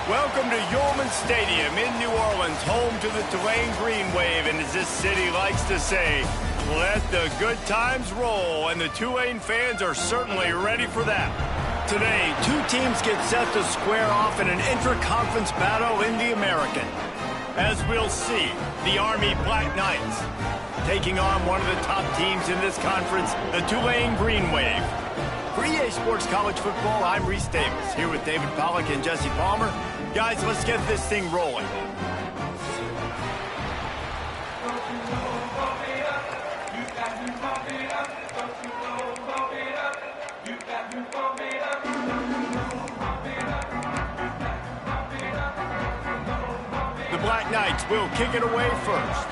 Welcome to Yulman Stadium in New Orleans, home to the Tulane Green Wave, and as this city likes to say, let the good times roll, and the Tulane fans are certainly ready for that. Today, two teams get set to square off in an intra-conference battle in the American. As we'll see, the Army Black Knights taking on one of the top teams in this conference, the Tulane Green Wave. For EA Sports College Football, I'm Reese Davis, here with David Pollack and Jesse Palmer. Guys, let's get this thing rolling. The Black Knights will kick it away first.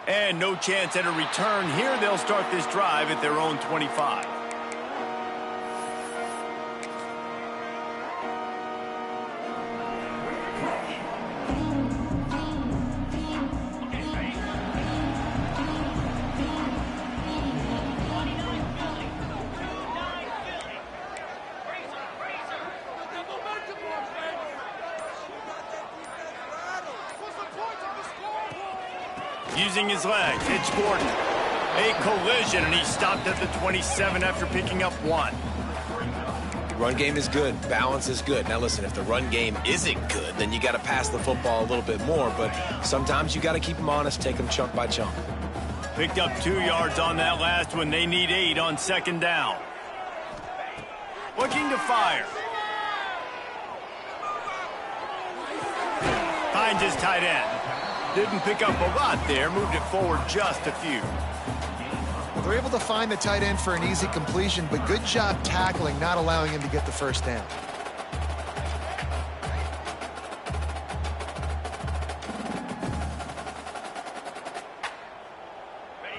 And no chance at a return here. They'll start this drive at their own 25. Using his legs, it's Gordon. A collision, and he stopped at the 27 after picking up one. Run game is good. Balance is good. Now listen, if the run game isn't good, then you got to pass the football a little bit more. But sometimes you got to keep them honest, take them chunk by chunk. Picked up 2 yards on that last one. They need 8 on second down. Looking to fire. Finds his tight end. Didn't pick up a lot there, moved it forward just a few. They're able to find the tight end for an easy completion, but good job tackling, not allowing him to get the first down.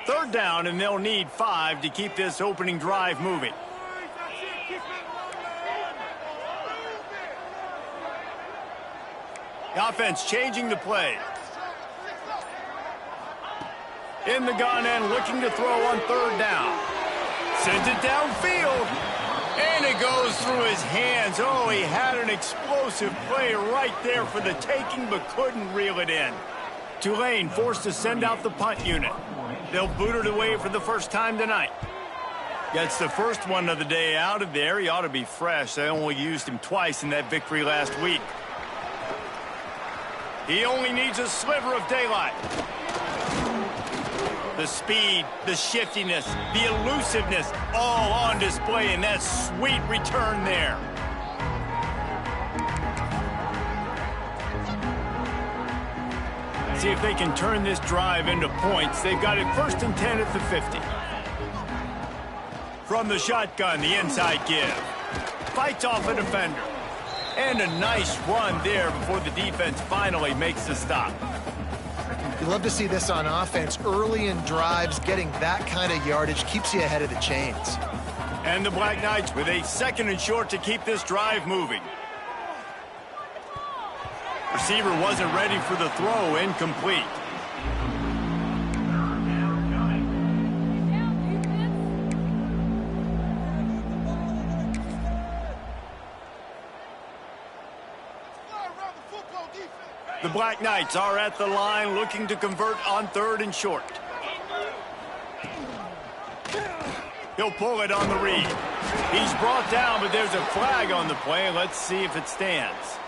Third down, and they'll need 5 to keep this opening drive moving. The offense changing the play. In the gun and looking to throw on third down. Sends it downfield. And it goes through his hands. Oh, he had an explosive play right there for the taking, but couldn't reel it in. Tulane forced to send out the punt unit. They'll boot it away for the first time tonight. Gets the first one of the day out of there. He ought to be fresh. They only used him twice in that victory last week. He only needs a sliver of daylight. The speed, the shiftiness, the elusiveness, all on display in that sweet return there. See if they can turn this drive into points. They've got it first and 10 at the 50. From the shotgun, the inside give. Fights off a defender. And a nice run there before the defense finally makes the stop. You love to see this on offense. Early in drives, getting that kind of yardage keeps you ahead of the chains. And the Black Knights with a second and short to keep this drive moving. Receiver wasn't ready for the throw, incomplete. The Black Knights are at the line looking to convert on third and short. He'll pull it on the read. He's brought down, but there's a flag on the play. Let's see if it stands.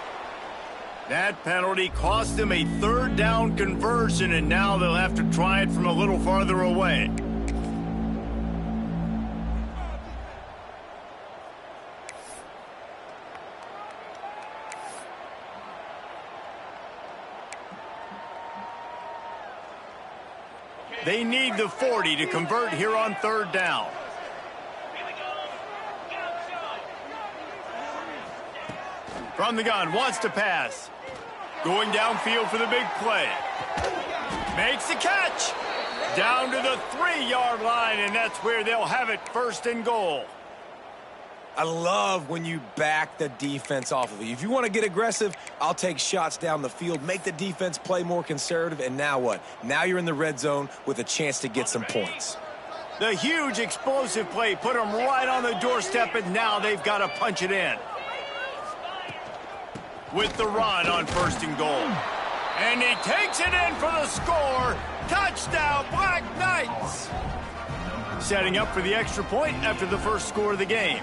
That penalty cost him a third down conversion, and now they'll have to try it from a little farther away. They need the 40 to convert here on third down. From the gun, wants to pass. Going downfield for the big play. Makes the catch. Down to the 3-yard line, and that's where they'll have it first and goal. I love when you back the defense off of you. If you want to get aggressive, I'll take shots down the field, make the defense play more conservative, and now what? Now you're in the red zone with a chance to get some points. The huge explosive play put them right on the doorstep, and now they've got to punch it in. With the run on 1st and goal. And he takes it in for the score. Touchdown, Black Knights! Setting up for the extra point after the first score of the game.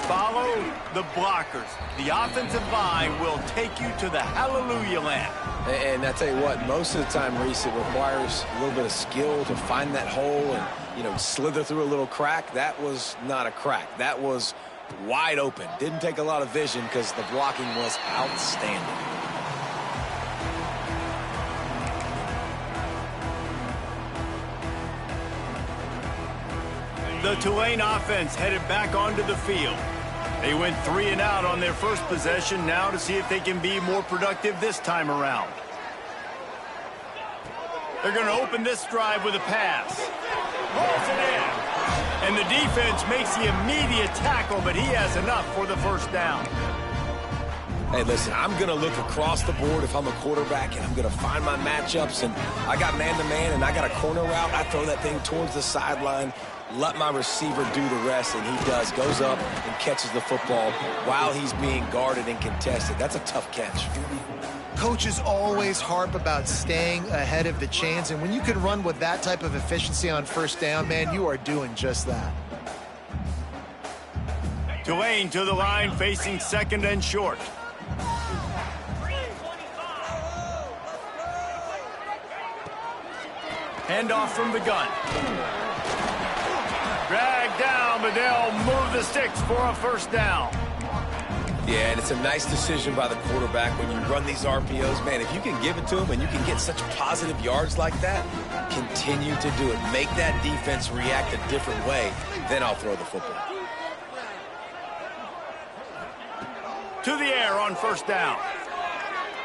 Follow the blockers. The offensive line will take you to the hallelujah land. And I tell you what, most of the time, Reese, it requires a little bit of skill to find that hole and, slither through a little crack. That was not a crack. That was wide open. Didn't take a lot of vision because the blocking was outstanding. The Tulane offense headed back onto the field. They went 3 and out on their first possession, now to see if they can be more productive this time around. They're going to open this drive with a pass. Rolls it in. And the defense makes the immediate tackle, but he has enough for the first down. Hey, listen, I'm going to look across the board if I'm a quarterback, and I'm going to find my matchups, and I got man-to-man, and I got a corner route. I throw that thing towards the sideline, let my receiver do the rest, and he does. Goes up and catches the football while he's being guarded and contested. That's a tough catch. Coaches always harp about staying ahead of the chains, and when you can run with that type of efficiency on 1st down, man, you are doing just that. Tulane to the line, facing 2nd and short. Handoff from the gun. Drag down, but they'll move the sticks for a 1st down. Yeah, and it's a nice decision by the quarterback when you run these RPOs. Man, if you can give it to him and you can get such positive yards like that, continue to do it. Make that defense react a different way, then I'll throw the football. To the air on 1st down.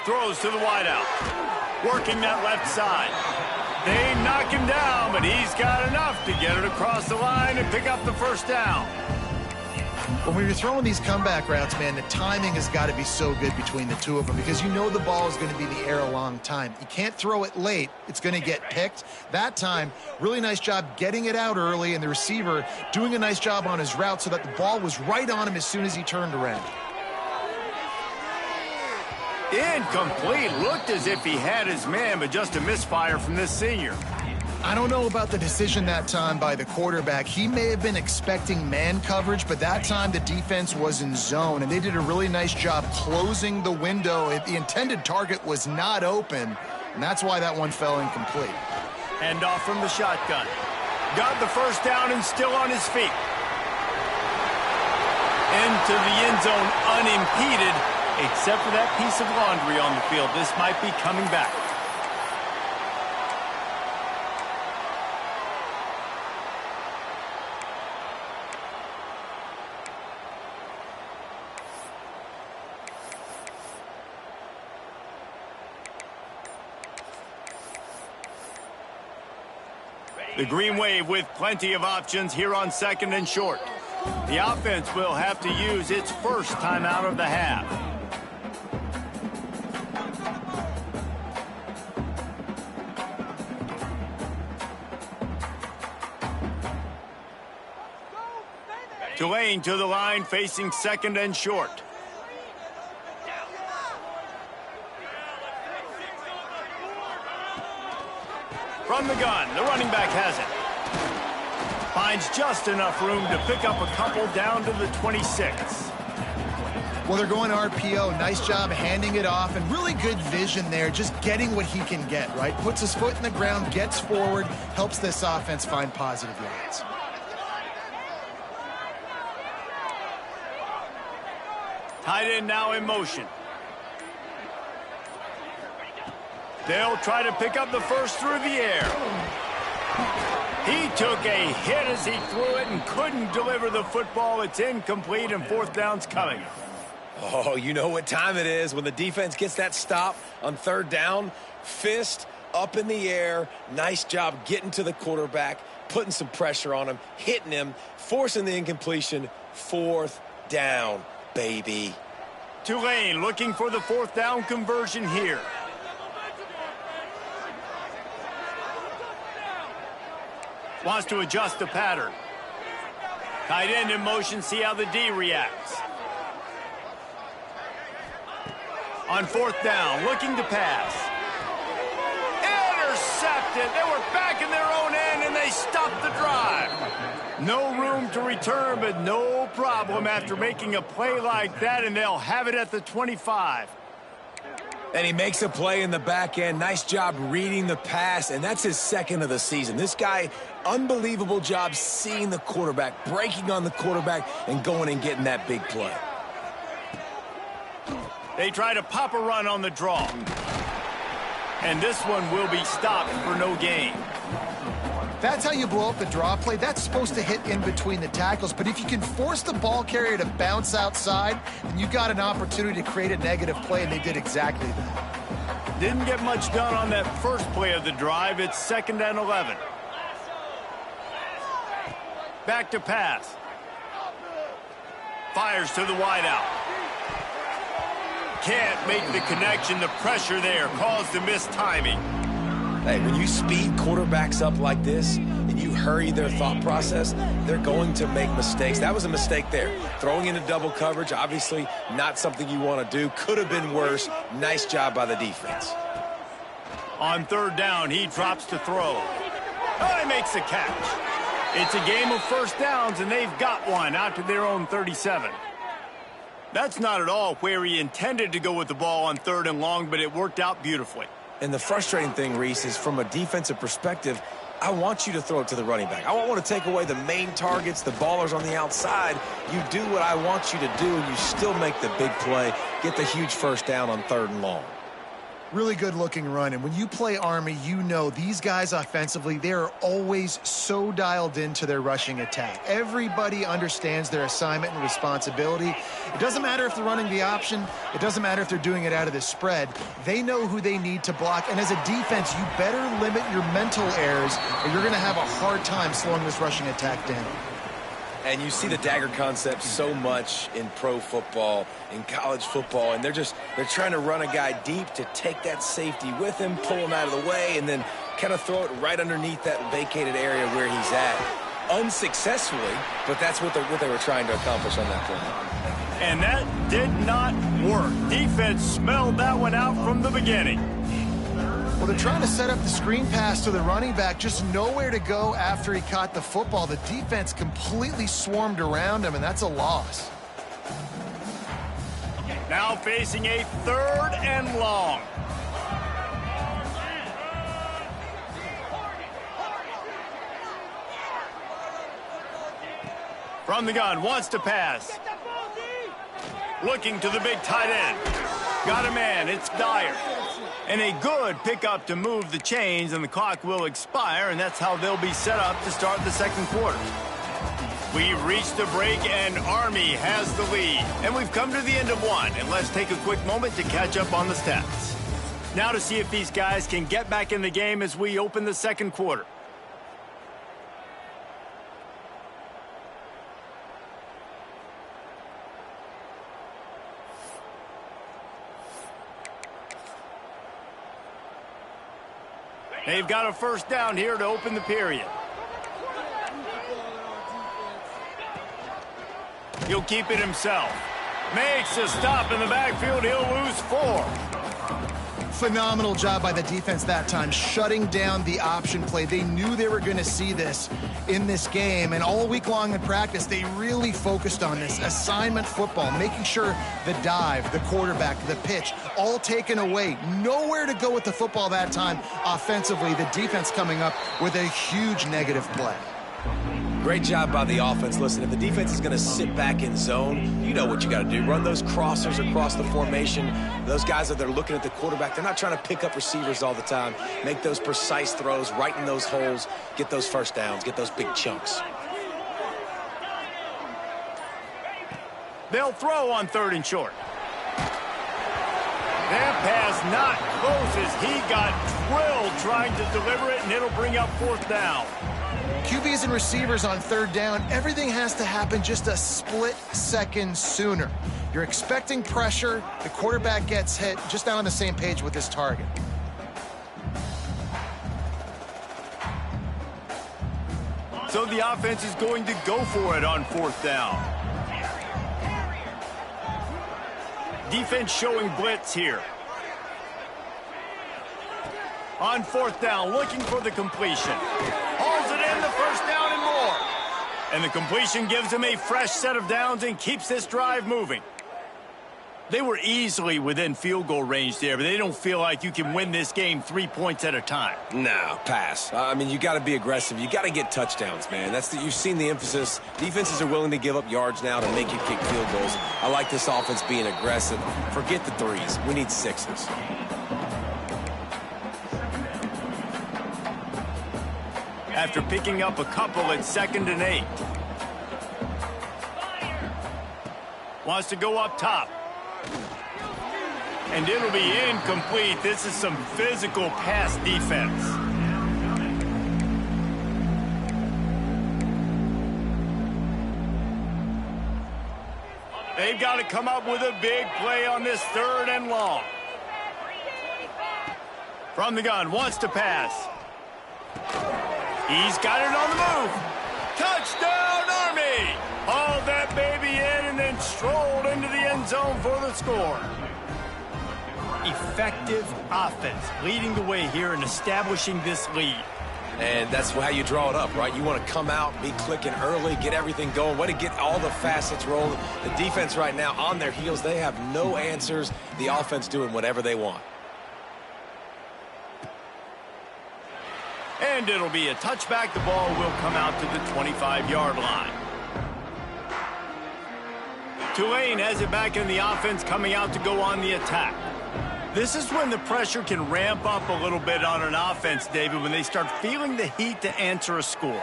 Throws to the wideout. Working that left side. They knock him down, but he's got enough to get it across the line and pick up the 1st down. When we were throwing these comeback routes, man, the timing has got to be so good between the two of them because you know the ball is going to be in the air a long time. You can't throw it late. It's going to get picked. That time, really nice job getting it out early, and the receiver doing a nice job on his route so that the ball was right on him as soon as he turned around. Incomplete. Looked as if he had his man, but just a misfire from this senior. I don't know about the decision that time by the quarterback. He may have been expecting man coverage, but that time the defense was in zone, and they did a really nice job closing the window. The intended target was not open, and that's why that one fell incomplete. Handoff from the shotgun. Got the 1st down and still on his feet. Into the end zone unimpeded, except for that piece of laundry on the field. This might be coming back. The Green Wave with plenty of options here on 2nd and short. The offense will have to use its first timeout of the half. Tulane to the line, facing 2nd and short. From the gun, the running back has it. Finds just enough room to pick up a couple down to the 26. Well, they're going RPO. Nice job handing it off, and really good vision there, just getting what he can get, right? Puts his foot in the ground, gets forward, helps this offense find positive yards. Tight end now in motion. They'll try to pick up the first through the air. He took a hit as he threw it and couldn't deliver the football. It's incomplete, and 4th down's coming. Oh, you know what time it is when the defense gets that stop on 3rd down. Fist up in the air. Nice job getting to the quarterback, putting some pressure on him, hitting him, forcing the incompletion. 4th down, baby. Tulane looking for the 4th down conversion here. Wants to adjust the pattern. Tight end in motion, see how the D reacts. On fourth down, looking to pass. Intercepted. They were back in their own end, and they stopped the drive. No room to return, but no problem after making a play like that, and they'll have it at the 25. And he makes a play in the back end. Nice job reading the pass, and that's his second of the season. This guy, unbelievable job seeing the quarterback, breaking on the quarterback, and going and getting that big play. They try to pop a run on the draw. And this one will be stopped for no gain. That's how you blow up the draw play. That's supposed to hit in between the tackles. But if you can force the ball carrier to bounce outside, then you got an opportunity to create a negative play, and they did exactly that. Didn't get much done on that first play of the drive. It's 2nd and 11. Back to pass. Fires to the wideout. Can't make the connection. The pressure there caused the missed timing. Hey, when you speed quarterbacks up like this and you hurry their thought process, they're going to make mistakes. That was a mistake there. Throwing into double coverage, obviously not something you want to do. Could have been worse. Nice job by the defense. On 3rd down, he drops to throw. Oh, he makes the catch. It's a game of first downs, and they've got one out to their own 37. That's not at all where he intended to go with the ball on 3rd and long, but it worked out beautifully. And the frustrating thing, Reese, is from a defensive perspective, I want you to throw it to the running back. I don't want to take away the main targets, the ballers on the outside. You do what I want you to do, and you still make the big play, get the huge first down on 3rd and long. Really good-looking run. And when you play Army, you know these guys offensively, they are always so dialed into their rushing attack. Everybody understands their assignment and responsibility. It doesn't matter if they're running the option. It doesn't matter if they're doing it out of the spread. They know who they need to block. And as a defense, you better limit your mental errors, or you're going to have a hard time slowing this rushing attack down. And you see the dagger concept so much in pro football, in college football, and they're trying to run a guy deep to take that safety with him, pull him out of the way, and then kind of throw it right underneath that vacated area where he's at. Unsuccessfully, but that's what they were trying to accomplish on that play. And that did not work. Defense smelled that one out from the beginning. Well, they're trying to set up the screen pass to the running back, just nowhere to go after he caught the football. The defense completely swarmed around him, and that's a loss. Now facing a 3rd and long. From the gun, wants to pass. Looking to the big tight end. Got a man, it's Dyer. And a good pickup to move the chains, and the clock will expire, and that's how they'll be set up to start the 2nd quarter. We've reached the break, and Army has the lead. And we've come to the end of one, and let's take a quick moment to catch up on the stats. Now to see if these guys can get back in the game as we open the 2nd quarter. They've got a first down here to open the period. He'll keep it himself. Makes a stop in the backfield. He'll lose 4. Phenomenal job by the defense that time, shutting down the option play. They knew they were going to see this in this game, and all week long in practice, they really focused on this assignment football, making sure the dive, the quarterback, the pitch, all taken away. Nowhere to go with the football that time offensively. The defense coming up with a huge negative play. Great job by the offense. Listen, if the defense is going to sit back in zone, you know what you got to do. Run those crossers across the formation. Those guys that are looking at the quarterback, they're not trying to pick up receivers all the time. Make those precise throws, right in those holes, get those first downs, get those big chunks. They'll throw on 3rd and short. That pass not close as he got drilled trying to deliver it, and it'll bring up 4th down. QBs and receivers on 3rd down, everything has to happen just a split second sooner. You're expecting pressure, the quarterback gets hit, just not on the same page with his target. So the offense is going to go for it on 4th down. Defense showing blitz here. On 4th down, looking for the completion. Hauls it in, the first down and more. And the completion gives him a fresh set of downs and keeps this drive moving. They were easily within field goal range there, but they don't feel like you can win this game 3 points at a time. No, pass. I mean, you got to be aggressive. You got to get touchdowns, man. You've seen the emphasis. Defenses are willing to give up yards now to make you kick field goals. I like this offense being aggressive. Forget the threes. We need sixes. After picking up a couple at 2nd and 8. Wants to go up top. And it'll be incomplete. This is some physical pass defense. They've got to come up with a big play on this 3rd and long. From the gun, wants to pass. He's got it on the move. Touchdown, Army! Hauled that baby in and then strolled into the end zone for the score. Effective offense leading the way here and establishing this lead. And that's how you draw it up, right? You want to come out, be clicking early, get everything going. Way to get all the facets rolling. The defense right now on their heels. They have no answers. The offense doing whatever they want. And it'll be a touchback. The ball will come out to the 25-yard line. Tulane has it back in the offense, coming out to go on the attack. This is when the pressure can ramp up a little bit on an offense, David, when they start feeling the heat to answer a score.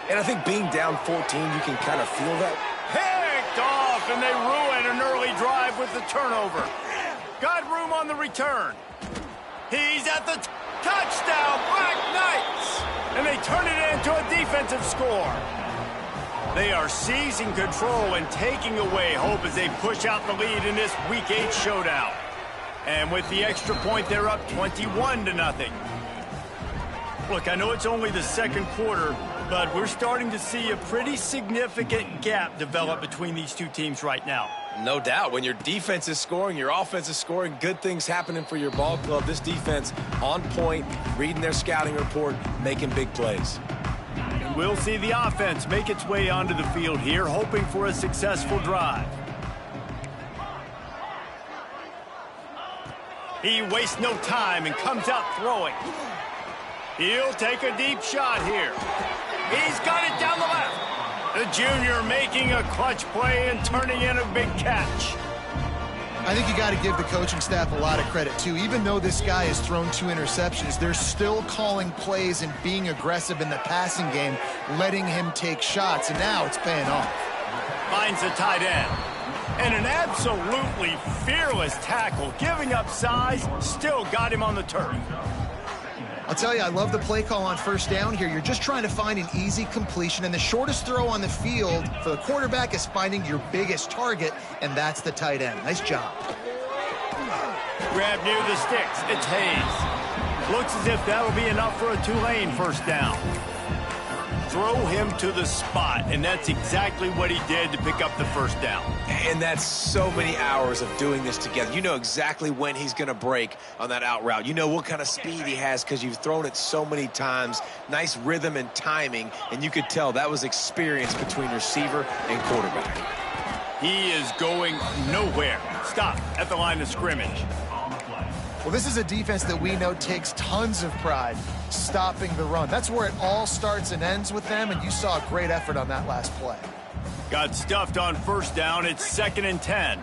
And I think being down 14, you can kind of feel that. Picked off, and they ruin an early drive with the turnover. Got room on the return. He's at the touchdown, Black Knights! And they turn it into a defensive score. They are seizing control and taking away hope as they push out the lead in this Week 8 showdown. And with the extra point, they're up 21-0. Look, I know it's only the 2nd quarter, but we're starting to see a pretty significant gap develop between these two teams right now. No doubt. When your defense is scoring, your offense is scoring, good things happening for your ball club. This defense on point, reading their scouting report, making big plays. And we'll see the offense make its way onto the field here, hoping for a successful drive. He wastes no time and comes out throwing. He'll take a deep shot here. He's got it down the left. The junior making a clutch play and turning in a big catch. I think you got to give the coaching staff a lot of credit, too. Even though this guy has thrown 2 interceptions, they're still calling plays and being aggressive in the passing game, letting him take shots, and now it's paying off. Finds the tight end. And an absolutely fearless tackle, giving up size, still got him on the turf. I'll tell you, I love the play call on 1st down here. You're just trying to find an easy completion, and the shortest throw on the field for the quarterback is finding your biggest target, and that's the tight end. Nice job. Grab near the sticks. It's Hayes. Looks as if that'll be enough for a Tulane 1st down. Throw him to the spot, and that's exactly what he did to pick up the 1st down. And that's so many hours of doing this together. You know exactly when he's going to break on that out route. You know what kind of speed he has because you've thrown it so many times. Nice rhythm and timing, and you could tell that was experience between receiver and quarterback. He is going nowhere. Stop at the line of scrimmage. Well, this is a defense that we know takes tons of pride stopping the run. That's where it all starts and ends with them, and you saw a great effort on that last play. Got stuffed on 1st down. It's 2nd and 10.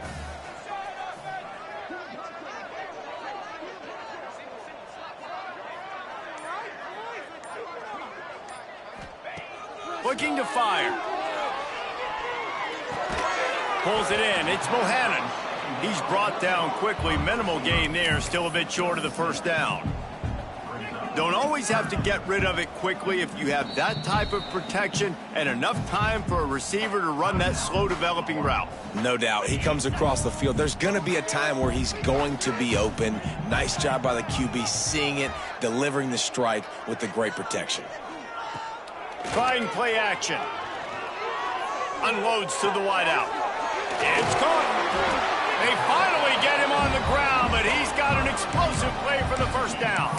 Looking to fire. Pulls it in. It's Bohannon. He's brought down quickly. Minimal gain there. Still a bit short of the 1st down. Don't always have to get rid of it quickly if you have that type of protection and enough time for a receiver to run that slow-developing route. No doubt. He comes across the field. There's going to be a time where he's going to be open. Nice job by the QB seeing it, delivering the strike with the great protection. Trying play action. Unloads to the wideout. It's caught. They finally get him on the ground, but he's got an explosive play for the first down.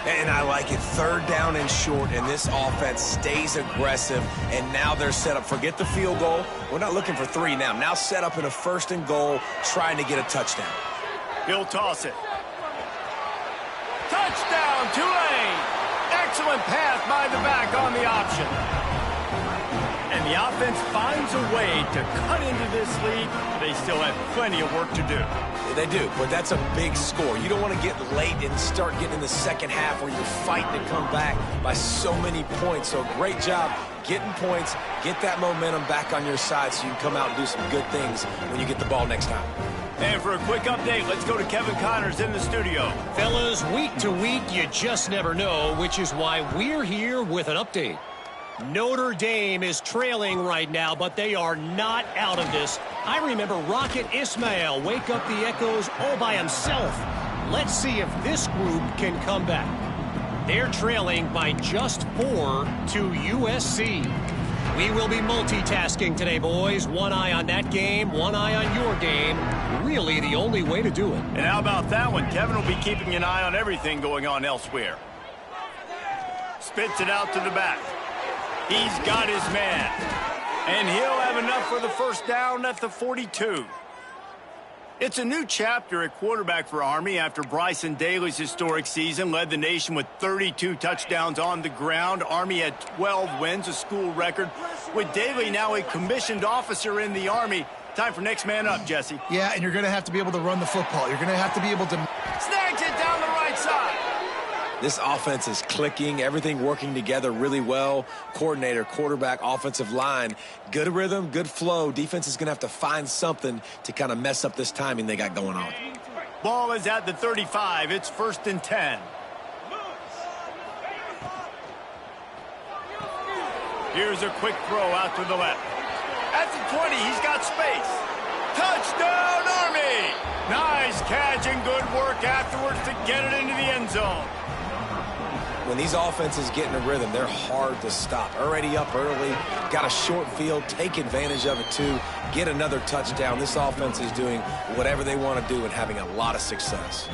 And I like it. 3rd down and short, and this offense stays aggressive, and now they're set up. Forget the field goal. We're not looking for 3 now. Now set up in a 1st and goal, trying to get a touchdown. He'll toss it. Touchdown, Tulane! Excellent pass by the back on the option. And the offense finds a way to cut into this lead. They still have plenty of work to do. They do, but that's a big score. You don't want to get late and start getting in the second half where you're fighting to come back by so many points. So great job getting points, get that momentum back on your side so you can come out and do some good things when you get the ball next time. And for a quick update, let's go to Kevin Connors in the studio. Fellas, week to week, you just never know, which is why we're here with an update. Notre Dame is trailing right now, but they are not out of this. I remember Rocket Ismail wake up the echoes all by himself. Let's see if this group can come back. They're trailing by just 4 to USC. We will be multitasking today, boys. One eye on that game, one eye on your game. Really the only way to do it. And how about that one? Kevin will be keeping an eye on everything going on elsewhere. Spits it out to the back. He's got his man. And he'll have enough for the first down at the 42. It's a new chapter at quarterback for Army after Bryson Daly's historic season led the nation with 32 touchdowns on the ground. Army had 12 wins, a school record. With Daly now a commissioned officer in the Army, time for next man up, Jesse. Yeah, and you're going to have to be able to run the football. You're going to have to be able to... Snags it down the right side. This offense is clicking, everything working together really well. Coordinator, quarterback, offensive line, good rhythm, good flow. Defense is going to have to find something to kind of mess up this timing they got going on. Ball is at the 35. It's 1st and 10. Here's a quick throw out to the left. At the 20, he's got space. Touchdown, Army! Nice catch and good work afterwards to get it into the end zone. When these offenses get in a rhythm, they're hard to stop. Already up early, got a short field, take advantage of it too, get another touchdown. This offense is doing whatever they want to do and having a lot of success.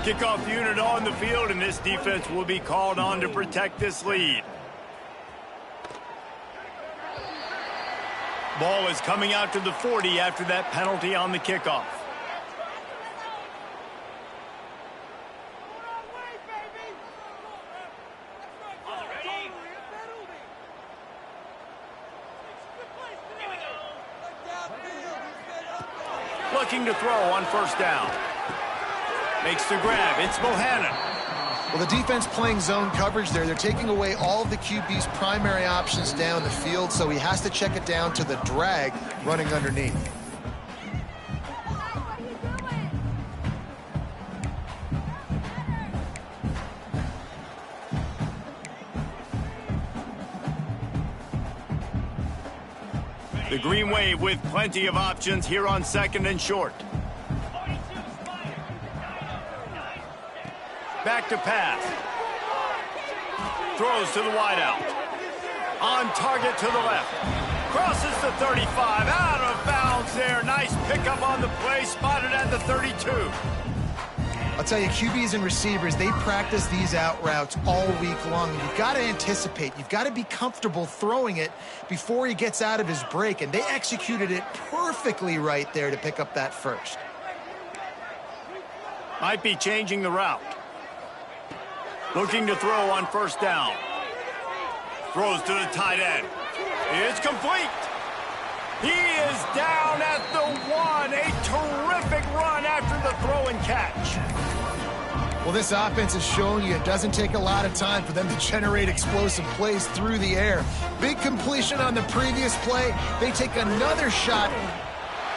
Kickoff unit on the field, and this defense will be called on to protect this lead. Ball is coming out to the 40 after that penalty on the kickoff. Looking to throw on first down. Makes the grab. It's Bohannon. Well, the defense playing zone coverage there. They're taking away all of the QB's primary options down the field, so he has to check it down to the drag running underneath. The Green Wave with plenty of options here on 2nd and short. Back to pass. Throws to the wideout. On target to the left. Crosses the 35. Out of bounds there. Nice pickup on the play. Spotted at the 32. I'll tell you, QBs and receivers, they practice these out routes all week long. And you've got to anticipate. You've got to be comfortable throwing it before he gets out of his break. And they executed it perfectly right there to pick up that first. Might be changing the route. Looking to throw on first down. Throws to the tight end. It's complete. He is down at the 1. A terrific run after the throw and catch. Well, this offense has shown you it doesn't take a lot of time for them to generate explosive plays through the air. Big completion on the previous play. They take another shot.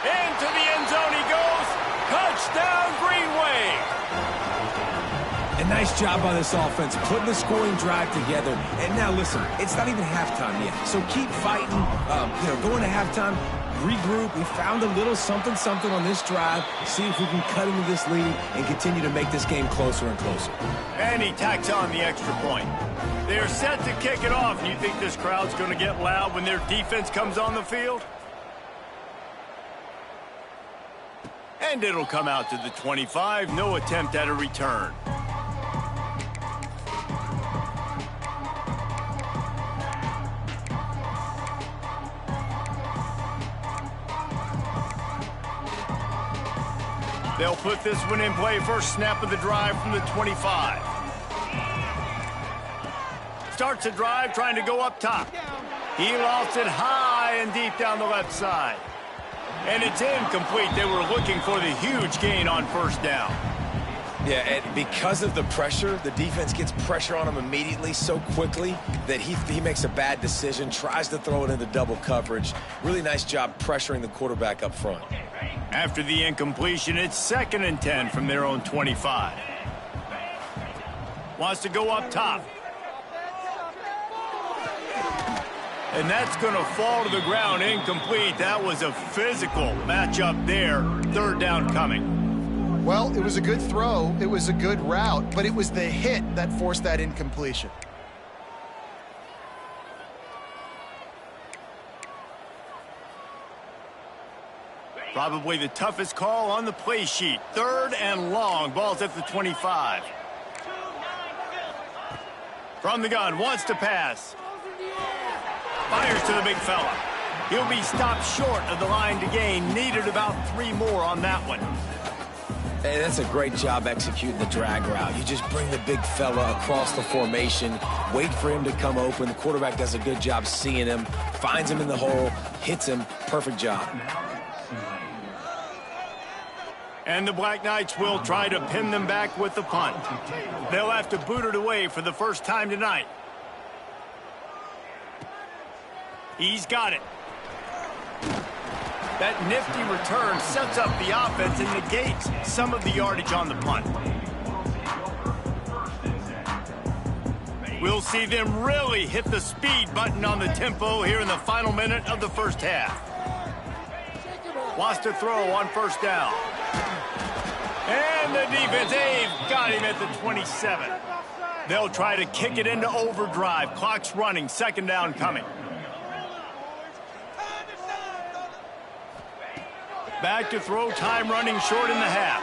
Into the end zone he goes. Touchdown, Green Wave. A nice job by this offense, putting the scoring drive together. And now, listen, it's not even halftime yet. So keep fighting, going to halftime, regroup. We found a little something on this drive. See if we can cut into this lead and continue to make this game closer and closer. And he tacks on the extra point. They are set to kick it off. And you think this crowd's going to get loud when their defense comes on the field? And it'll come out to the 25. No attempt at a return. They'll put this one in play. First snap of the drive from the 25. Starts the drive trying to go up top. He lofts it high and deep down the left side. And it's incomplete. They were looking for the huge gain on first down. Yeah, and because of the pressure, the defense gets pressure on him immediately so quickly that he makes a bad decision, tries to throw it into double coverage. Really nice job pressuring the quarterback up front. After the incompletion, it's 2nd and 10 from their own 25. Wants to go up top. And that's going to fall to the ground, incomplete. That was a physical matchup there. 3rd down coming. Well, it was a good throw. It was a good route, but it was the hit that forced that incompletion. Probably the toughest call on the play sheet. 3rd and long. Ball's at the 25. From the gun, wants to pass. Fires to the big fella. He'll be stopped short of the line to gain. Needed about 3 more on that one. Hey, that's a great job executing the drag route. You just bring the big fella across the formation, wait for him to come open. The quarterback does a good job seeing him, finds him in the hole, hits him. Perfect job. And the Black Knights will try to pin them back with the punt. They'll have to boot it away for the first time tonight. He's got it. That nifty return sets up the offense and negates some of the yardage on the punt. We'll see them really hit the speed button on the tempo here in the final minute of the first half. Wants to throw on first down. And the defense, they've got him at the 27. They'll try to kick it into overdrive. Clock's running, 2nd down coming. Back to throw, time running short in the half.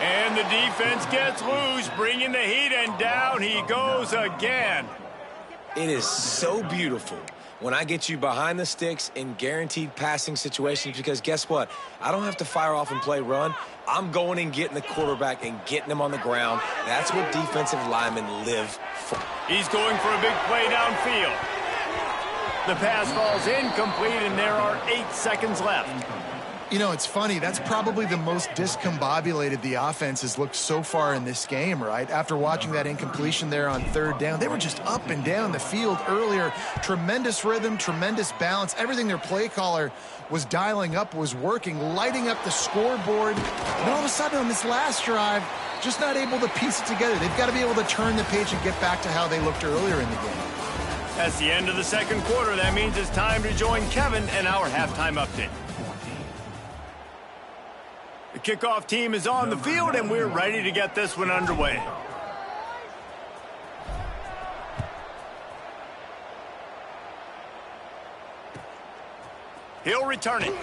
And the defense gets loose, bringing the heat, and down he goes again. It is so beautiful when I get you behind the sticks in guaranteed passing situations, because guess what? I don't have to fire off and play run. I'm going and getting the quarterback and getting him on the ground. That's what defensive linemen live for. He's going for a big play downfield. The pass falls incomplete, and there are 8 seconds left. You know, it's funny. That's probably the most discombobulated the offense has looked so far in this game, right? After watching that incompletion there on 3rd down, they were just up and down the field earlier. Tremendous rhythm, tremendous balance. Everything their play caller was dialing up was working, lighting up the scoreboard. And all of a sudden on this last drive, just not able to piece it together. They've got to be able to turn the page and get back to how they looked earlier in the game. That's the end of the 2nd quarter. That means it's time to join Kevin and our halftime update. The kickoff team is on the field, and we're ready to get this one underway. He'll return it.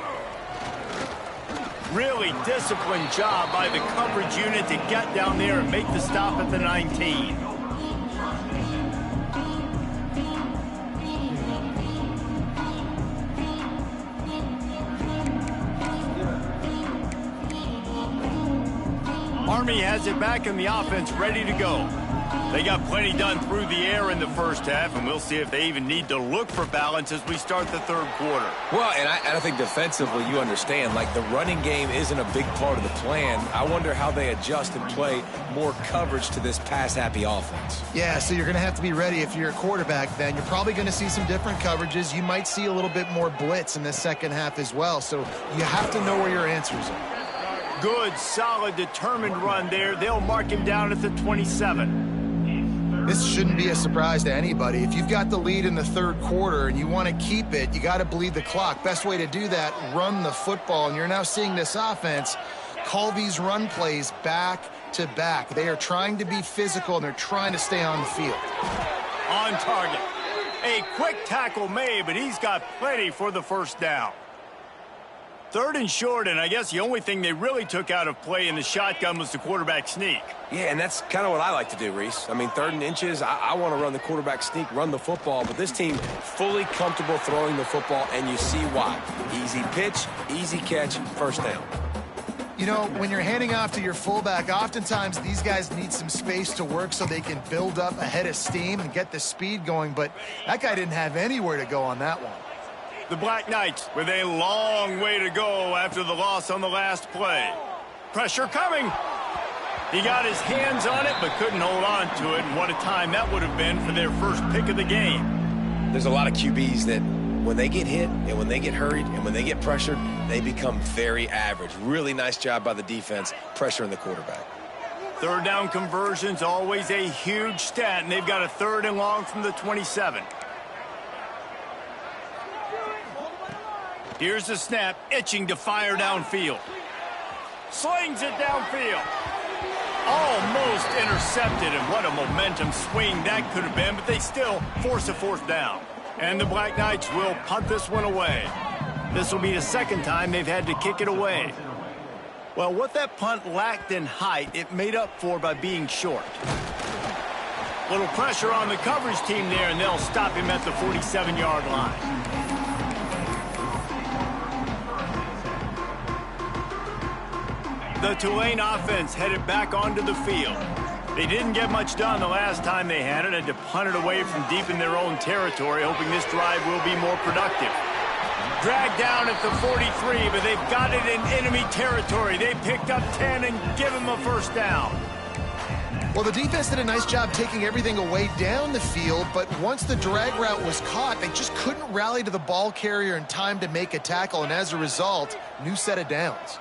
Really disciplined job by the coverage unit to get down there and make the stop at the 19. Army has it back in the offense, ready to go. They got plenty done through the air in the first half, and we'll see if they even need to look for balance as we start the 3rd quarter. Well, and I think defensively, you understand, like the running game isn't a big part of the plan. I wonder how they adjust and play more coverage to this pass-happy offense. Yeah, so you're going to have to be ready if you're a quarterback then. You're probably going to see some different coverages. You might see a little bit more blitz in the 2nd half as well, so you have to know where your answers are. Good, solid, determined run there. They'll mark him down at the 27. This shouldn't be a surprise to anybody. If you've got the lead in the 3rd quarter and you want to keep it, you got to bleed the clock. Best way to do that, run the football. And you're now seeing this offense call these run plays back to back. They are trying to be physical, and they're trying to stay on the field. On target. A quick tackle made, but he's got plenty for the first down. 3rd and short, and I guess the only thing they really took out of play in the shotgun was the quarterback sneak. Yeah, and that's kind of what I like to do, Reese. I mean, 3rd and inches, I want to run the quarterback sneak, run the football, but this team fully comfortable throwing the football, and you see why. Easy pitch, easy catch, first down. You know, when you're handing off to your fullback, oftentimes these guys need some space to work so they can build up a head of steam and get the speed going, but that guy didn't have anywhere to go on that one. The Black Knights with a long way to go after the loss on the last play. Pressure coming. He got his hands on it but couldn't hold on to it, and what a time that would have been for their first pick of the game. There's a lot of QBs that when they get hit and when they get hurried and when they get pressured, they become very average. Really nice job by the defense pressuring the quarterback. 3rd down conversion's always a huge stat, and they've got a 3rd and long from the 27. Here's the snap, itching to fire downfield. Slings it downfield. Almost intercepted, and what a momentum swing that could have been, but they still force a 4th down. And the Black Knights will punt this one away. This will be the 2nd time they've had to kick it away. Well, what that punt lacked in height, it made up for by being short. Little pressure on the coverage team there, and they'll stop him at the 47-yard line. The Tulane offense headed back onto the field. They didn't get much done the last time they had it, and to punt it away from deep in their own territory, hoping this drive will be more productive. Dragged down at the 43, but they've got it in enemy territory. They picked up 10 and give them a first down. Well, the defense did a nice job taking everything away down the field, but once the drag route was caught, they just couldn't rally to the ball carrier in time to make a tackle, and as a result, new set of downs.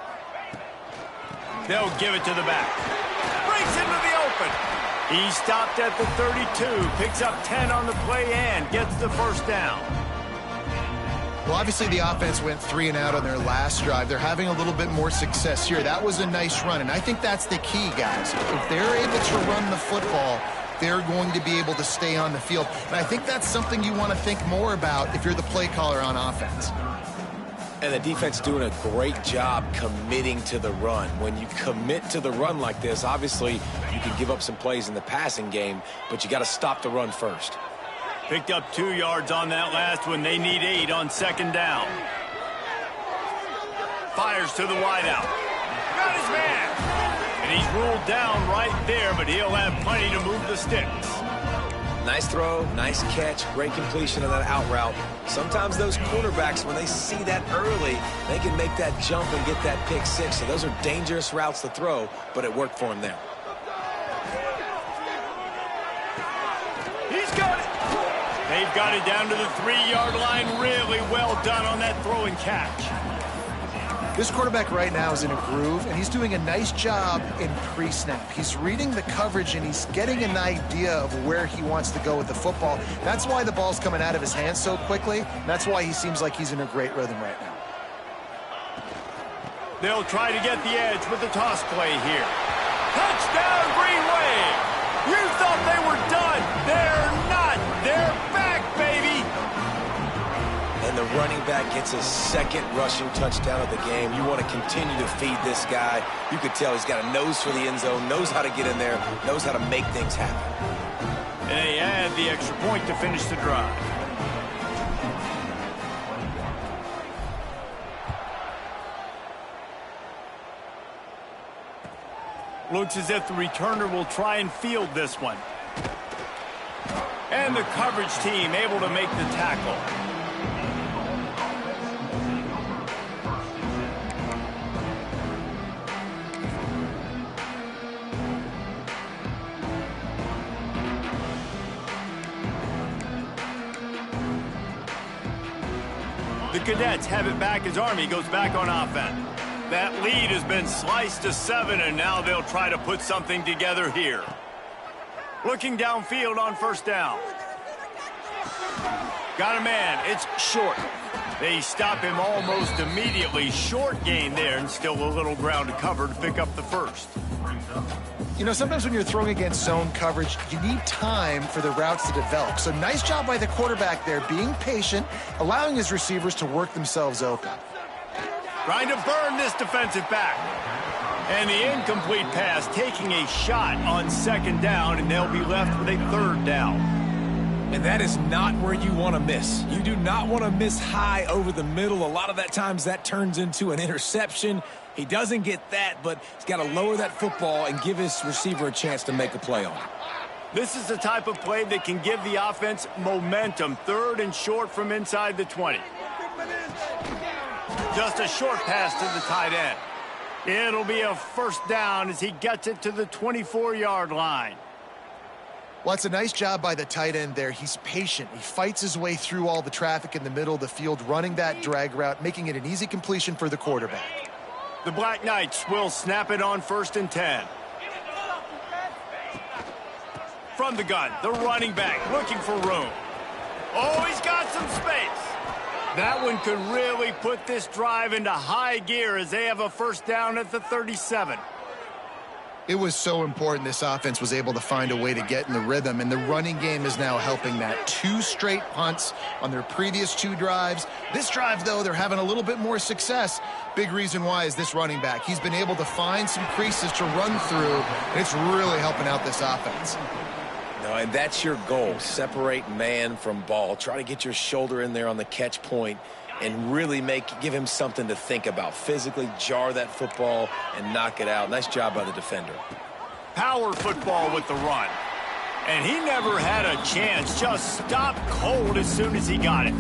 They'll give it to the back. Breaks into the open. He stopped at the 32, picks up 10 on the play and gets the first down. Well, obviously the offense went 3 and out on their last drive. They're having a little bit more success here. That was a nice run, and I think that's the key, guys. If they're able to run the football, they're going to be able to stay on the field. And I think that's something you want to think more about if you're the play caller on offense. And the defense doing a great job committing to the run. When you commit to the run like this, obviously you can give up some plays in the passing game, but you got to stop the run first. Picked up 2 yards on that last one. They need 8 on 2nd down. Fires to the wideout. Got his man. And he's ruled down right there, but he'll have plenty to move the sticks. Nice throw, nice catch, great completion of that out route. Sometimes those quarterbacks, when they see that early, they can make that jump and get that pick 6. So those are dangerous routes to throw, but it worked for him there. He's got it. They've got it down to the 3-yard line. Really well done on that throw and catch. This quarterback right now is in a groove, and he's doing a nice job in pre-snap. He's reading the coverage, and he's getting an idea of where he wants to go with the football. That's why the ball's coming out of his hands so quickly. That's why he seems like he's in a great rhythm right now. They'll try to get the edge with the toss play here. Touchdown, Green Wave! You thought they were done. They're not. They're back, baby! And the running back gets his 2nd rushing touchdown of the game. You want to continue to feed this guy. You could tell he's got a nose for the end zone, knows how to get in there, knows how to make things happen. And they add the extra point to finish the drive. Looks as if the returner will try and field this one. And the coverage team able to make the tackle. The Cadets have it back as Army goes back on offense. That lead has been sliced to 7, and now they'll try to put something together here. Looking downfield on 1st down. Got a man. It's short. They stop him almost immediately. Short gain there, and still a little ground to cover to pick up the 1st. You know, sometimes when you're throwing against zone coverage, you need time for the routes to develop. So nice job by the quarterback there, being patient, allowing his receivers to work themselves open. Trying to burn this defensive back. And the incomplete pass taking a shot on second down, and they'll be left with a third down. And that is not where you want to miss. You do not want to miss high over the middle. A lot of that times that turns into an interception. He doesn't get that, but he's got to lower that football and give his receiver a chance to make a play on it. This is the type of play that can give the offense momentum. Third and short from inside the 20. Just a short pass to the tight end. It'll be a first down as he gets it to the 24-yard line. Well, it's a nice job by the tight end there. He's patient. He fights his way through all the traffic in the middle of the field, running that drag route, making it an easy completion for the quarterback. The Black Knights will snap it on 1st and 10. From the gun, the running back looking for room. Oh, he's got some space. That one could really put this drive into high gear as they have a first down at the 37. It was so important this offense was able to find a way to get in the rhythm, and the running game is now helping that. 2 straight punts on their previous 2 drives. This drive, though, they're having a little bit more success. Big reason why is this running back. He's been able to find some creases to run through, and it's really helping out this offense. No, and that's your goal. Separate man from ball. Try to get your shoulder in there on the catch point and really give him something to think about. Physically jar that football and knock it out. Nice job by the defender. Power football with the run. And he never had a chance. Just stopped cold as soon as he got it.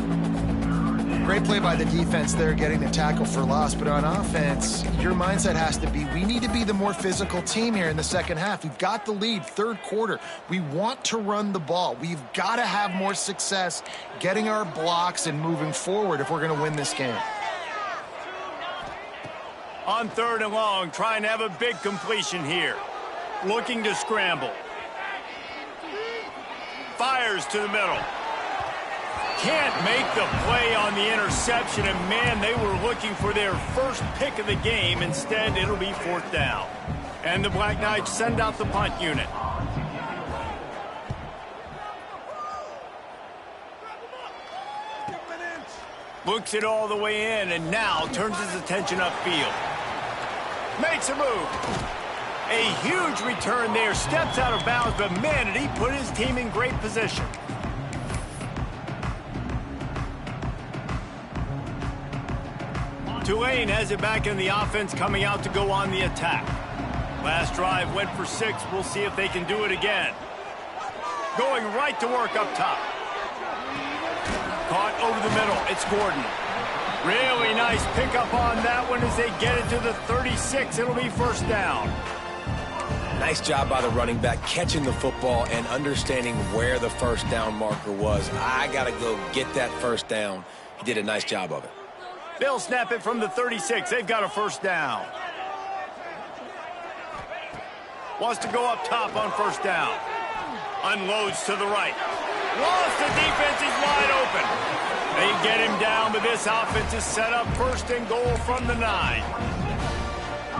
Great play by the defense there, getting the tackle for loss. But on offense, your mindset has to be, we need to be the more physical team here in the second half. We've got the lead, third quarter. We want to run the ball. We've got to have more success getting our blocks and moving forward if we're going to win this game. On 3rd and long, trying to have a big completion here. Looking to scramble. Fires to the middle. Can't make the play on the interception, and man, they were looking for their first pick of the game. Instead, it'll be 4th down. And the Black Knights send out the punt unit. Looks it all the way in, and now turns his attention upfield. Makes a move. A huge return there. Steps out of bounds, but man, did he put his team in great position. Tulane has it back in the offense, coming out to go on the attack. Last drive went for 6. We'll see if they can do it again. Going right to work up top. Caught over the middle. It's Gordon. Really nice pickup on that one as they get it to the 36. It'll be first down. Nice job by the running back, catching the football and understanding where the first down marker was. I got to go get that first down. He did a nice job of it. They'll snap it from the 36. They've got a first down. Wants to go up top on first down. Unloads to the right. Lost, the defense is wide open. They get him down, but this offense is set up 1st and goal from the 9.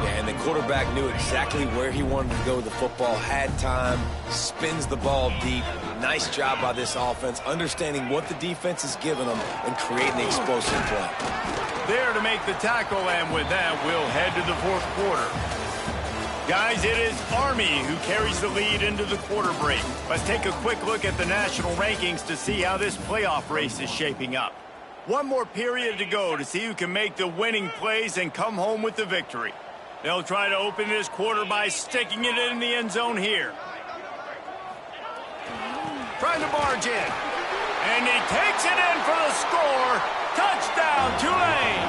Yeah, and the quarterback knew exactly where he wanted to go with the football, had time, spins the ball deep. Nice job by this offense, understanding what the defense is giving them and creating the explosive play. There to make the tackle, and with that, we'll head to the 4th quarter. Guys, it is Army who carries the lead into the quarter break. Let's take a quick look at the national rankings to see how this playoff race is shaping up. One more period to go to see who can make the winning plays and come home with the victory. They'll try to open this quarter by sticking it in the end zone here. Trying to barge in. And he takes it in for the score. Touchdown, Tulane.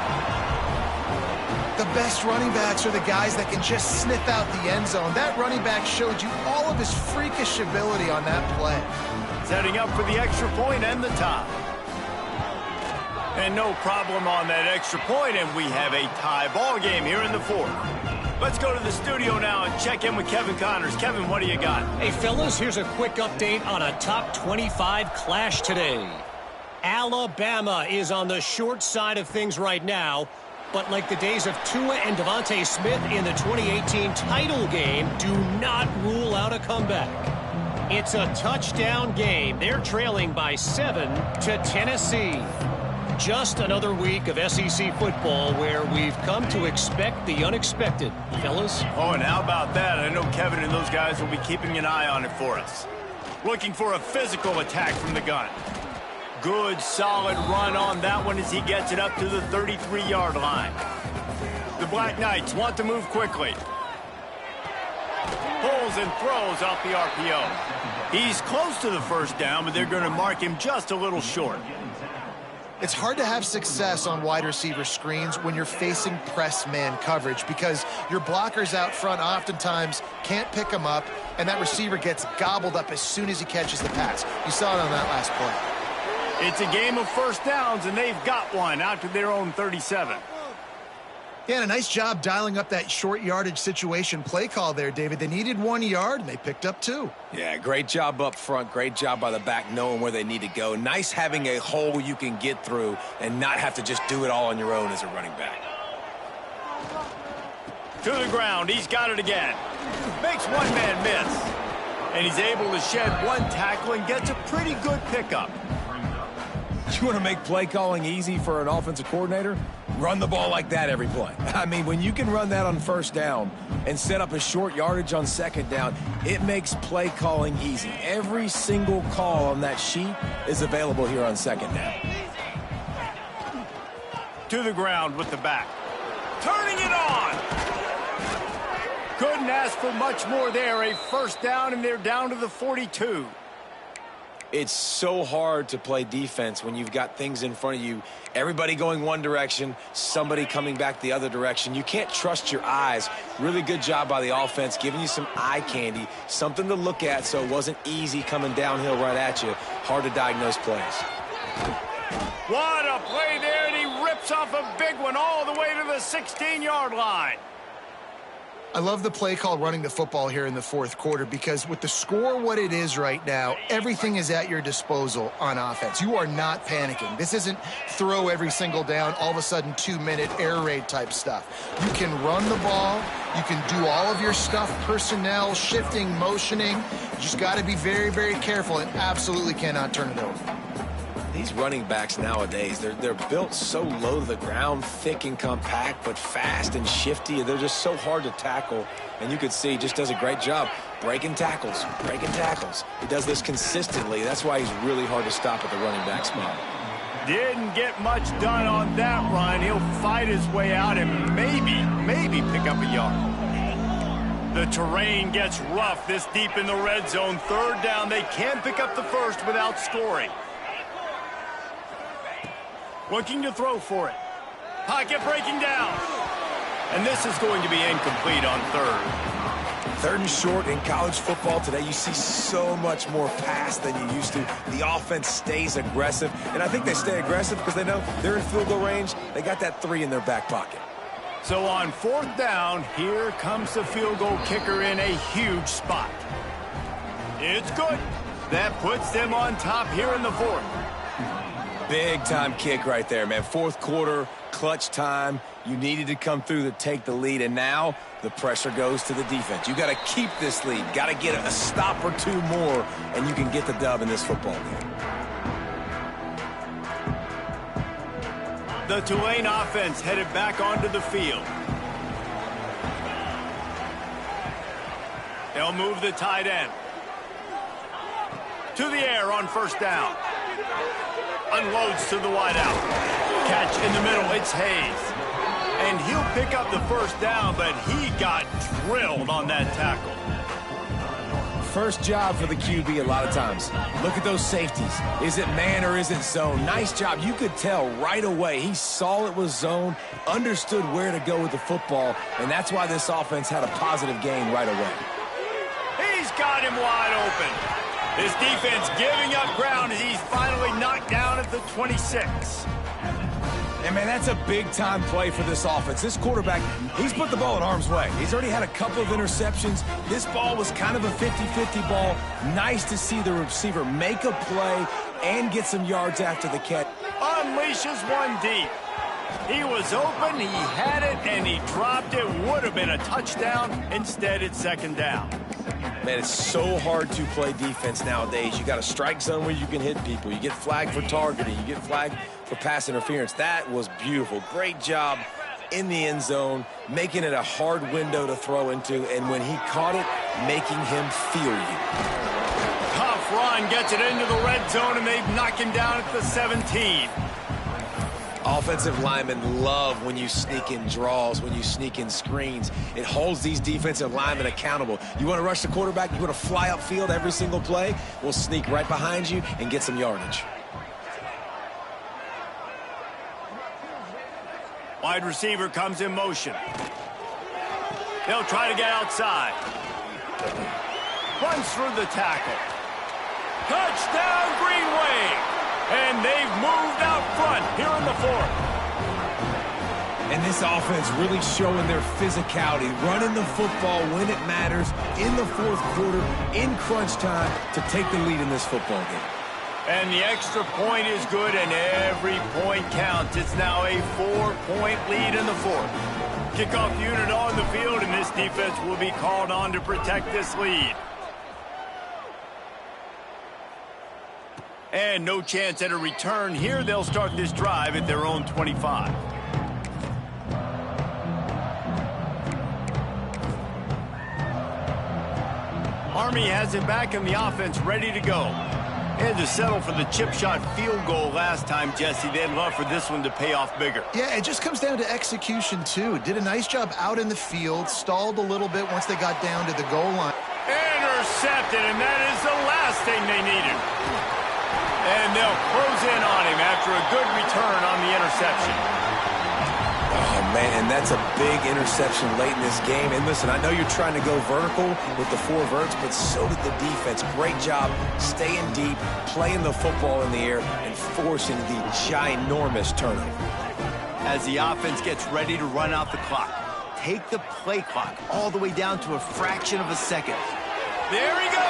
The best running backs are the guys that can just sniff out the end zone. That running back showed you all of his freakish ability on that play. Setting up for the extra point and the tie. And no problem on that extra point, and we have a tie ball game here in the 4th. Let's go to the studio now and check in with Kevin Connors. Kevin, what do you got? Hey, fellas, here's a quick update on a top 25 clash today. Alabama is on the short side of things right now. But like the days of Tua and Devontae Smith in the 2018 title game, do not rule out a comeback. It's a touchdown game. They're trailing by 7 to Tennessee. Just another week of SEC football where we've come to expect the unexpected, fellas. Oh, and how about that? I know Kevin and those guys will be keeping an eye on it for us. Looking for a physical attack from the gun. Good, solid run on that one as he gets it up to the 33-yard line. The Black Knights want to move quickly. Pulls and throws off the RPO. He's close to the first down, but they're going to mark him just a little short. It's hard to have success on wide receiver screens when you're facing press man coverage because your blockers out front oftentimes can't pick them up, and that receiver gets gobbled up as soon as he catches the pass. You saw it on that last play. It's a game of first downs, and they've got one out to their own 37. Yeah, and a nice job dialing up that short yardage situation play call there, David. They needed 1 yard, and they picked up 2. Yeah, great job up front. Great job by the back knowing where they need to go. Nice having a hole you can get through and not have to just do it all on your own as a running back. To the ground. He's got it again. Makes one man miss. And he's able to shed one tackle and gets a pretty good pickup. You want to make play calling easy for an offensive coordinator? Run the ball like that every play. I mean, when you can run that on first down and set up a short yardage on second down, it makes play calling easy. Every single call on that sheet is available here on second down. To the ground with the back. Turning it on. Couldn't ask for much more there. A first down, and they're down to the 42. It's so hard to play defense when you've got things in front of you. Everybody going one direction, somebody coming back the other direction. You can't trust your eyes. Really good job by the offense, giving you some eye candy, something to look at so it wasn't easy coming downhill right at you. Hard to diagnose plays. What a play there, and he rips off a big one all the way to the 16-yard line. I love the play call running the football here in the fourth quarter because with the score what it is right now, everything is at your disposal on offense. You are not panicking. This isn't throw every single down, all of a sudden 2-minute air raid type stuff. You can run the ball. You can do all of your stuff, personnel, shifting, motioning. You just got to be very, very careful and absolutely cannot turn it over. These running backs nowadays, they're built so low to the ground, thick and compact, but fast and shifty. They're just so hard to tackle. And you could see he just does a great job breaking tackles. He does this consistently. That's why he's really hard to stop at the running back spot. Didn't get much done on that run. He'll fight his way out and maybe pick up a yard. The terrain gets rough this deep in the red zone. Third down. They can't pick up the first without scoring. Looking to throw for it. Pocket breaking down. And this is going to be incomplete on third. Third and short in college football today, you see so much more pass than you used to. The offense stays aggressive, and I think they stay aggressive because they know they're in field goal range. They got that 3 in their back pocket. So on fourth down, here comes the field goal kicker in a huge spot. It's good. That puts them on top here in the fourth. Big-time kick right there, man. Fourth quarter, clutch time. You needed to come through to take the lead, and now the pressure goes to the defense. You got to keep this lead. Got to get a stop or 2 more, and you can get the dub in this football game. The Tulane offense headed back onto the field. They'll move the tight end. To the air on first down. Unloads to the wideout. Catch in the middle. It's Hayes. And he'll pick up the first down, but he got drilled on that tackle. First job for the QB a lot of times. Look at those safeties. Is it man or is it zone? Nice job. You could tell right away. He saw it was zone, understood where to go with the football, and that's why this offense had a positive gain right away. He's got him wide open. This defense giving up ground as he's finally knocked down at the 26. And, man, that's a big-time play for this offense. This quarterback, he's put the ball in harm's way. He's already had a couple of interceptions. This ball was kind of a 50-50 ball. Nice to see the receiver make a play and get some yards after the catch. Unleashes one deep. He was open, he had it, and he dropped it. Would have been a touchdown. Instead, it's second down. Man, it's so hard to play defense nowadays. You got a strike zone where you can hit people. You get flagged for targeting. You get flagged for pass interference. That was beautiful. Great job in the end zone, making it a hard window to throw into, and when he caught it, making him feel you. Tough run, gets it into the red zone, and they knock him down at the 17. Offensive linemen love when you sneak in draws, when you sneak in screens. It holds these defensive linemen accountable. You want to rush the quarterback, you want to fly upfield every single play, we'll sneak right behind you and get some yardage. Wide receiver comes in motion. They'll try to get outside. Runs through the tackle. Touchdown, Green Wave! And they've moved out front here in the fourth. And this offense really showing their physicality, running the football when it matters, in the fourth quarter, in crunch time, to take the lead in this football game. And the extra point is good, and every point counts. It's now a 4-point lead in the fourth. Kickoff unit on the field, and this defense will be called on to protect this lead. And no chance at a return here. They'll start this drive at their own 25. Army has it back in the offense, ready to go. Had to settle for the chip shot field goal last time, Jesse. They'd love for this one to pay off bigger. Yeah, it just comes down to execution, too. Did a nice job out in the field, stalled a little bit once they got down to the goal line. Intercepted, and that is the last thing they needed. And they'll close in on him after a good return on the interception. Oh, man, and that's a big interception late in this game. And listen, I know you're trying to go vertical with the 4 verts, but so did the defense. Great job staying deep, playing the football in the air, and forcing the ginormous turnover. As the offense gets ready to run out the clock, take the play clock all the way down to a fraction of a second. There he goes.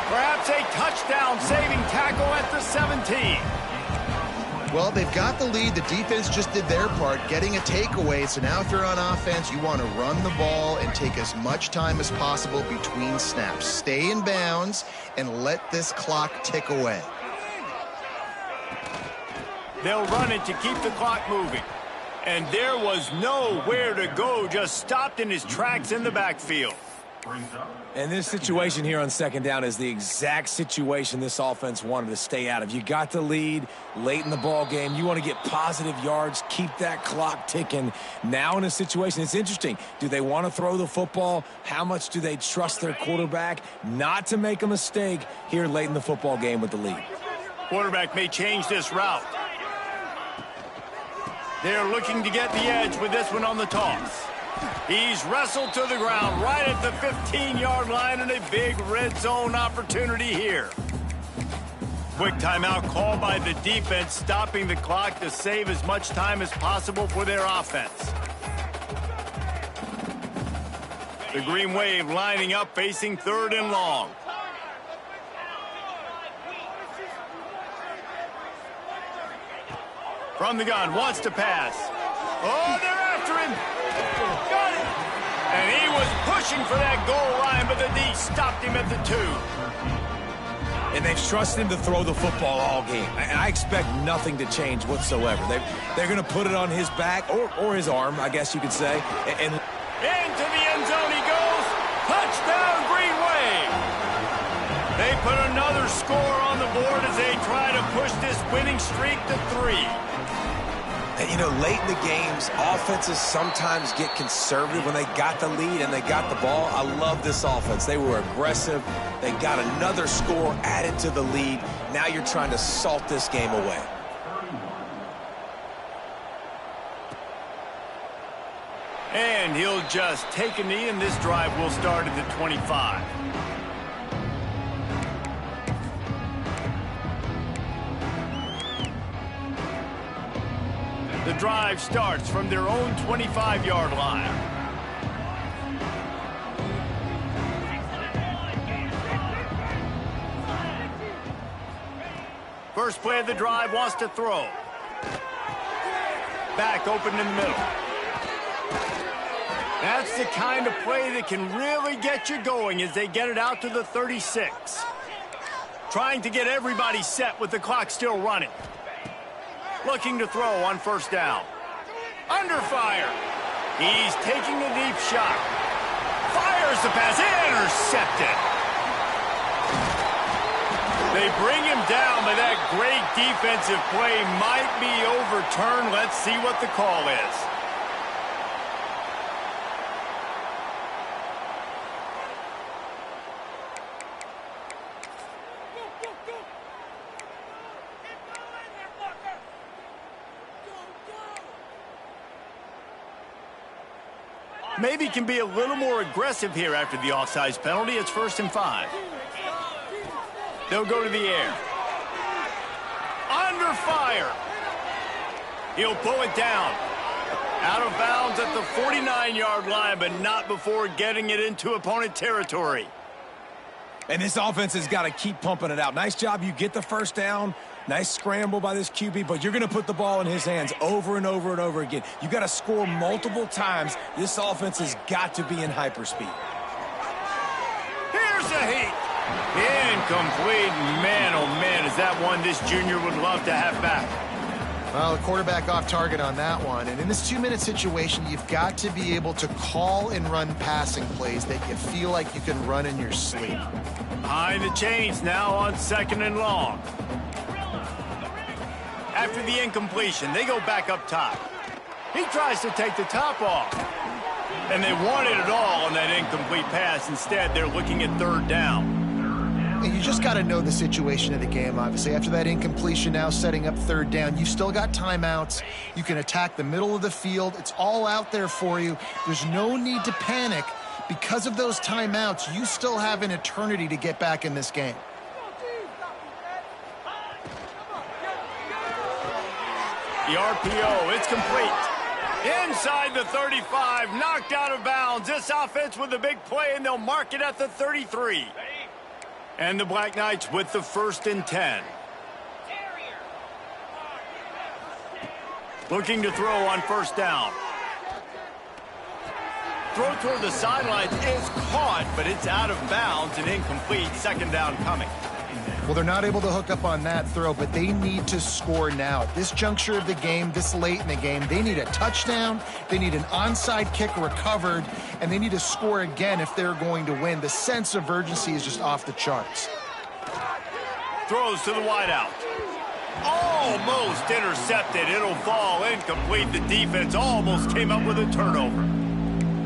Perhaps a touchdown-saving tackle at the 17. Well, they've got the lead. The defense just did their part, getting a takeaway. So now if you're on offense, you want to run the ball and take as much time as possible between snaps. Stay in bounds and let this clock tick away. They'll run it to keep the clock moving. And there was nowhere to go, just stopped in his tracks in the backfield. And this situation here on second down is the exact situation this offense wanted to stay out of. You got the lead late in the ball game. You want to get positive yards, keep that clock ticking. Now in a situation, it's interesting. Do they want to throw the football? How much do they trust their quarterback not to make a mistake here late in the football game with the lead? Quarterback may change this route. They're looking to get the edge with this one on the toss. He's wrestled to the ground right at the 15-yard line, and a big red zone opportunity here. Quick timeout called by the defense, stopping the clock to save as much time as possible for their offense. The Green Wave lining up, facing 3rd and long. From the gun, wants to pass. Oh, they're after him. Got it. And he was pushing for that goal line, but the D stopped him at the 2. And they've trusted him to throw the football all game. And I expect nothing to change whatsoever. They're going to put it on his back, or his arm, I guess you could say. And into the end zone he goes. Touchdown, Green Wave. They put another score on the board as they try to push this winning streak to 3. And, you know, late in the games, offenses sometimes get conservative when they got the lead and they got the ball. I love this offense. They were aggressive. They got another score added to the lead. Now you're trying to salt this game away. And he'll just take a knee, and this drive will start at the 25. The drive starts from their own 25-yard line. First play of the drive, wants to throw. back open in the middle. That's the kind of play that can really get you going as they get it out to the 36. Trying to get everybody set with the clock still running. Looking to throw on first down. Under fire. He's taking a deep shot. Fires the pass. Intercepted. They bring him down, but that great defensive play might be overturned. Let's see what the call is. Maybe can be a little more aggressive here after the offsides penalty. It's 1st and 5. They'll go to the air. Under fire. He'll pull it down. Out of bounds at the 49-yard line, but not before getting it into opponent territory. And this offense has got to keep pumping it out. Nice job. You get the first down. Nice scramble by this QB, but you're going to put the ball in his hands over and over and over again. You got to score multiple times. This offense has got to be in hyperspeed. Here's a heat. Incomplete. Man, oh man, is that one this junior would love to have back. Well, the quarterback off target on that one. And in this 2-minute situation, you've got to be able to call and run passing plays that you feel like you can run in your sleep. Behind the chains now on 2nd and long. After the incompletion, they go back up top. He tries to take the top off. And they wanted it all on that incomplete pass. Instead, they're looking at 3rd down. And you just got to know the situation of the game, obviously. After that incompletion, now setting up 3rd down, you've still got timeouts. You can attack the middle of the field. It's all out there for you. There's no need to panic. Because of those timeouts, you still have an eternity to get back in this game. The RPO, it's complete. Inside the 35, knocked out of bounds. This offense with a big play, and they'll mark it at the 33. And the Black Knights with the 1st and 10. Looking to throw on first down. Throw toward the sidelines is caught, but it's out of bounds and incomplete. 2nd down coming. Well, they're not able to hook up on that throw, but they need to score now. At this juncture of the game, this late in the game, they need a touchdown, they need an onside kick recovered, and they need to score again if they're going to win. The sense of urgency is just off the charts. Throws to the wideout. Almost intercepted. It'll fall incomplete. The defense almost came up with a turnover.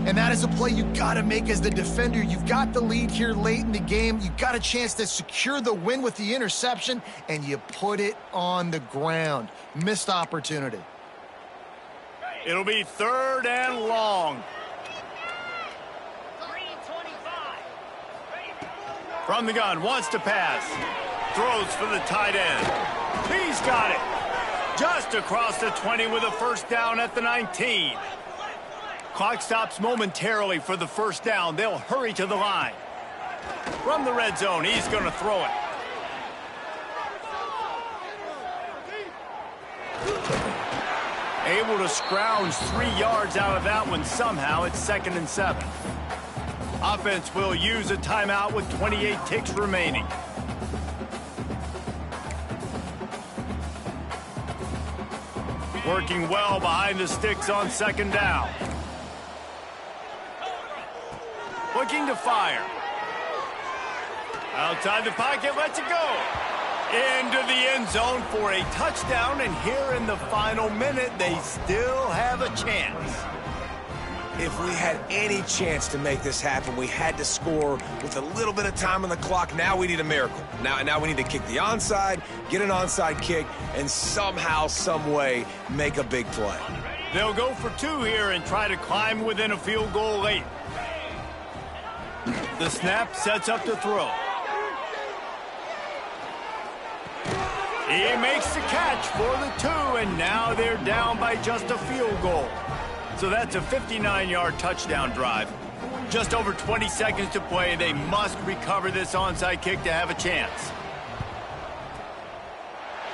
And that is a play you got to make as the defender. You've got the lead here late in the game. You got a chance to secure the win with the interception, and you put it on the ground. Missed opportunity. It'll be 3rd and long. From the gun, wants to pass. Throws for the tight end. He's got it. Just across the 20 with a 1st down at the 19. Clock stops momentarily for the 1st down. They'll hurry to the line. From the red zone, he's going to throw it. Able to scrounge 3 yards out of that one somehow. It's 2nd and 7. Offense will use a timeout with 28 ticks remaining. Working well behind the sticks on 2nd down. Looking to fire. Outside the pocket, lets it go. Into the end zone for a touchdown, and here in the final minute, they still have a chance. If we had any chance to make this happen, we had to score with a little bit of time on the clock. Now we need a miracle. Now we need to kick the onside, get an onside kick, and somehow, some way, make a big play. They'll go for 2 here and try to climb within a field goal late. The snap sets up the throw. He makes the catch for the 2, and now they're down by just a field goal. So that's a 59-yard touchdown drive. Just over 20 seconds to play. They must recover this onside kick to have a chance.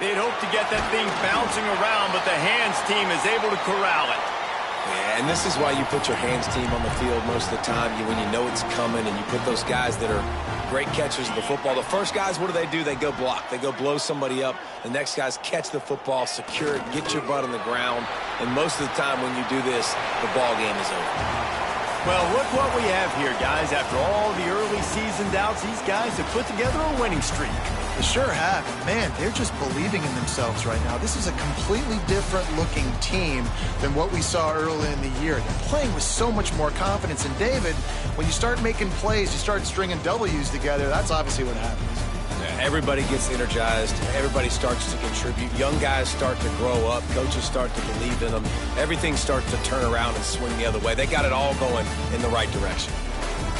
They'd hope to get that thing bouncing around, but the hands team is able to corral it. Yeah, and this is why you put your hands team on the field most of the time when you know it's coming, and you put those guys that are great catchers of the football. The first guys, what do? They go block. They go blow somebody up. The next guys catch the football, secure it, get your butt on the ground. And most of the time when you do this, the ball game is over. Well, look what we have here, guys. After all the early season doubts, these guys have put together a winning streak. They sure have. Man, they're just believing in themselves right now. This is a completely different looking team than what we saw early in the year. They're playing with so much more confidence. And David, when you start making plays, you start stringing W's together, that's obviously what happens. Yeah, everybody gets energized. Everybody starts to contribute. Young guys start to grow up. Coaches start to believe in them. Everything starts to turn around and swing the other way. They got it all going in the right direction.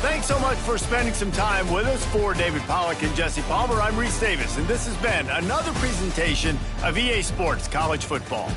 Thanks so much for spending some time with us. For David Pollack and Jesse Palmer, I'm Reese Davis, and this has been another presentation of EA Sports College Football.